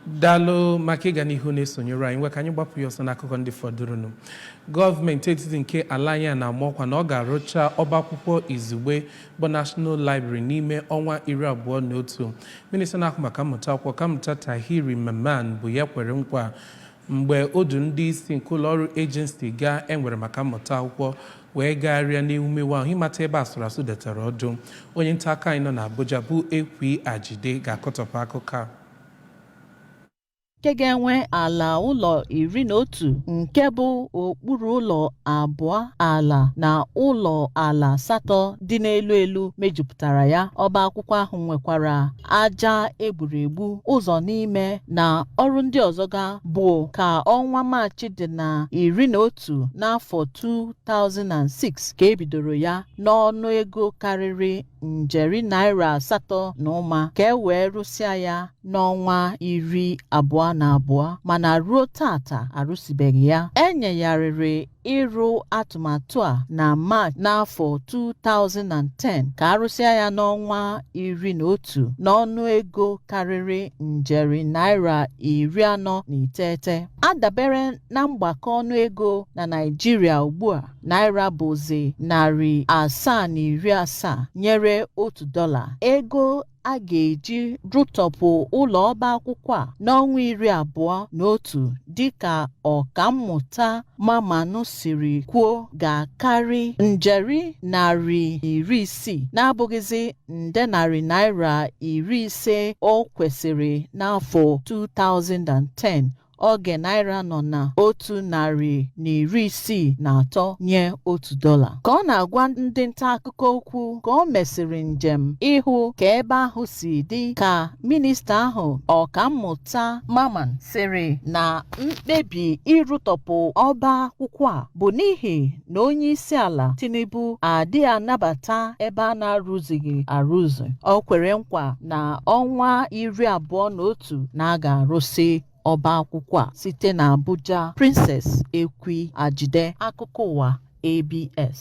Dalo maka ịga n'ihu na-esonyere anyị, nwe ka anyị gbapụ ya ọsọ n'akụkọ ndị fọdụrụnụ. Gọọmenti etiti nke ala anyị na-ama ọkwa na ọ ga-arụcha ọba akwụkwọ izugbe bụ National Library n'ime ọnwa 21. Minista na-ahụ maka mmụta akwụkwọ Kammụta Kariri bụ ya kwere nkwa mgbe o du ndị isi nke ụlọọrụ agency ga-enwere maka mmụta akwụkwọ wee gagharịa n'ewumewu ahụ ịmata ebe asụrụ asụ detara ọdụ. Onye nta aka anyị nọ n'Abuja bụ Ekwi Ajide ga-akọtọpụ akụkọ a. Nke ga-enwe ala ụlọ 11 nke bụ okpuru ụlọ 2 ala na ụlọ ala 8 dị n'elu elu mejupụtara ya. Ọba akwụkwọ ahụ nwekwara aja egburegbu, ụzọ n'ime na ọrụ ndị ọzọ bụ ka ọnwa Maachị dị na 11 n'afọ 2006 ka ebidoro ya n'ọnụ ego karịrị njeri naira 8.1 ka e wee rụsịa ya n'ọnwa 22, mana ruo tata arụsibeghị ya. Enyegharịrị ịrụ atụmatụ a na Maachị n'afọ 2010 ka arụsịa ya n'ọnwa 11 n'ọnụ ego karịrị njeri naira 49. Adabere na mgbakọ ọnụ ego na Naịjirịa ugbu a, naira bụzi 770 nyere $1. Ego a ga-eji rụtọpụ ụlọ ọba akwụkwọ a n'ọnwa 21 dịka ọkammụta Mamman siri kwuo ga-akarị njeri narị 60 na-abụghịzi nde narị naira 50 o kwesịrị n'afọ 2010. Oge naira nọ na 163 nye $1. Ka ọ na-agwa ndị nta akụkọ okwu ka o mesịrị njem ịhụ ka ebe ahụ si dị, ka minista ahụ ọkammụta Mamman sịrị na mkpebi ịrụtọpụ ọba akwụkwọ a bụ n'ihi na onye isi ala Tinubu adịghị anabata ebe a na-arụzighị arụzi. O kwere nkwa na ọnwa 21 na a ga-arụsị ọba akwụkwọ a. Site na Abuja, Princess Ekwi Ajide, akụkọ ụwa ABS.